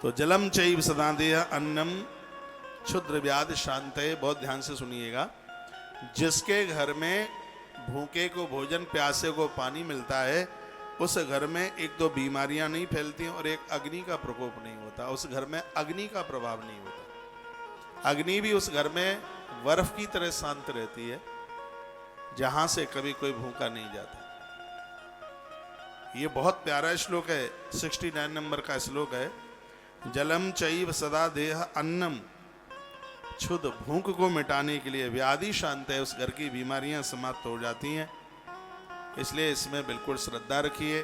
तो जलम चैव सदा देह अन्नम क्षुद्र व्याधि शांतये, बहुत ध्यान से सुनिएगा। जिसके घर में भूखे को भोजन, प्यासे को पानी मिलता है, उस घर में एक दो बीमारियां नहीं फैलती और एक अग्नि का प्रकोप नहीं होता, उस घर में अग्नि का प्रभाव नहीं होता। अग्नि भी उस घर में बर्फ की तरह शांत रहती है, जहां से कभी कोई भूखा नहीं जाता। ये बहुत प्यारा श्लोक है, 69 नंबर का श्लोक है। जलम चैव सदा देह अन्नम, क्षुद भूख को मिटाने के लिए व्याधि शांत है, उस घर की बीमारियां समाप्त हो जाती हैं। इसलिए इसमें बिल्कुल श्रद्धा रखिए,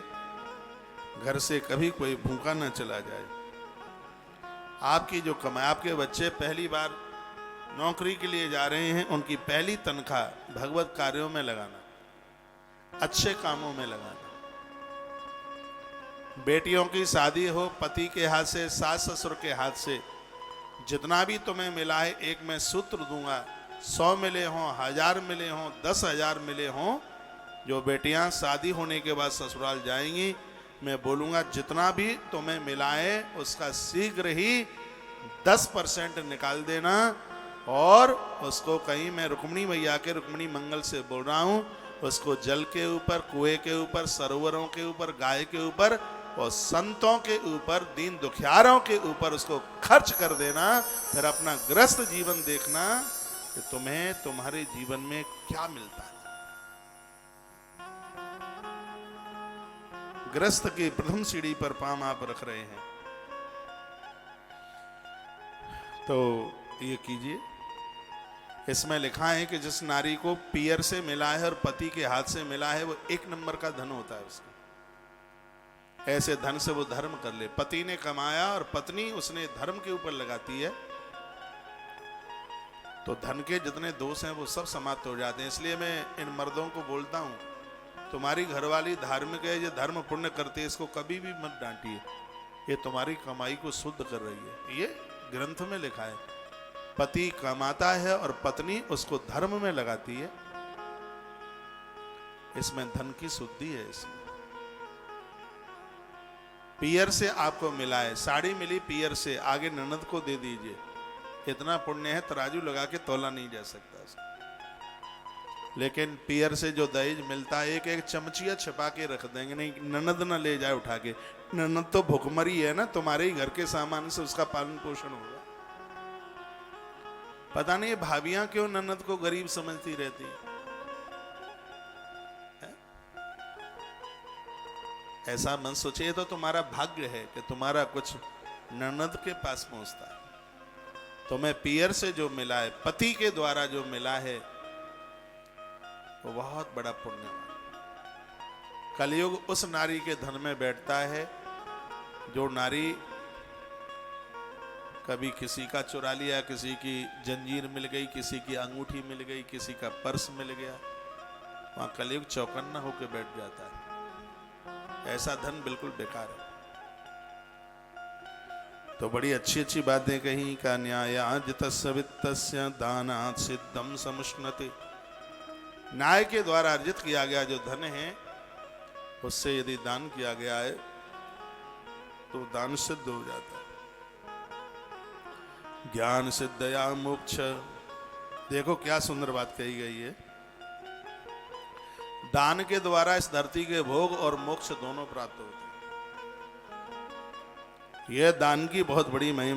घर से कभी कोई भूखा न चला जाए। आपकी जो कमाई, आपके बच्चे पहली बार नौकरी के लिए जा रहे हैं, उनकी पहली तनख्वाह भगवत कार्यों में लगाना, अच्छे कामों में लगाना। बेटियों की शादी हो, पति के हाथ से, सास ससुर के हाथ से, जितना भी तुम्हें मिला है, एक मैं सूत्र दूंगा, 100 मिले हों, 1000 मिले हों, 10,000 मिले हों, जो बेटियां शादी होने के बाद ससुराल जाएंगी, मैं बोलूंगा जितना भी तुम्हें मिला है उसका शीघ्र ही 10% निकाल देना, और उसको कहीं, मैं रुक्मिणी मैया के रुक्मिणी मंगल से बोल रहा हूं, उसको जल के ऊपर, कुएं के ऊपर, सरोवरों के ऊपर, गाय के ऊपर और संतों के ऊपर, दीन दुखियारों के ऊपर उसको खर्च कर देना। फिर अपना ग्रस्त जीवन देखना कि तुम्हें तुम्हारे जीवन में क्या मिलता है। ग्रस्त की प्रथम सीढ़ी पर पांव आप रख रहे हैं, तो ये कीजिए। इसमें लिखा है कि जिस नारी को पियर से मिला है और पति के हाथ से मिला है, वो 1 नंबर का धन होता है उसका। ऐसे धन से वो धर्म कर ले। पति ने कमाया और पत्नी उसने धर्म के ऊपर लगाती है, तो धन के जितने दोष हैं वो सब समाप्त हो जाते हैं। इसलिए मैं इन मर्दों को बोलता हूं, तुम्हारी घरवाली धार्मिक है, ये धर्म पुण्य करती है, इसको कभी भी मत डांटिए, ये तुम्हारी कमाई को शुद्ध कर रही है। ये ग्रंथ में लिखा है, पति कमाता है और पत्नी उसको धर्म में लगाती है, इसमें धन की शुद्धि है। इसमें पियर से आपको मिला है, साड़ी मिली पियर से, आगे ननद को दे दीजिए, इतना पुण्य है तराजू लगा के तोला नहीं जा सकता उसको। लेकिन पियर से जो दहेज मिलता है, एक एक चमचिया छिपा के रख देंगे, नहीं ननद न ले जाए उठा के। ननद तो भुखमरी है ना, तुम्हारे ही घर के सामान से उसका पालन पोषण होगा। पता नहीं भाभियां क्यों ननद को गरीब समझती रहती है? ऐसा मन सोचिए, तो तुम्हारा भाग्य है कि तुम्हारा कुछ ननद के पास पहुंचता है। तुम्हें पियर से जो मिला है, पति के द्वारा जो मिला है, वो बहुत बड़ा पुण्य है। कलयुग उस नारी के धन में बैठता है जो नारी कभी किसी का चुरा लिया, किसी की जंजीर मिल गई, किसी की अंगूठी मिल गई, किसी का पर्स मिल गया, वहां कलयुग चौकन्ना होकर बैठ जाता है। ऐसा धन बिल्कुल बेकार है। तो बड़ी अच्छी अच्छी बातें कही का न्यायाजितस्य वित्तस्य दानात् सिद्धम समुष्णते। न्याय के द्वारा अर्जित किया गया जो धन है, उससे यदि दान किया गया है तो दान सिद्ध हो जाता है। ज्ञान सिद्धया मोक्ष, देखो क्या सुंदर बात कही गई है। दान के द्वारा इस धरती के भोग और मोक्ष दोनों प्राप्त होते हैं। यह दान की बहुत बड़ी महिमा।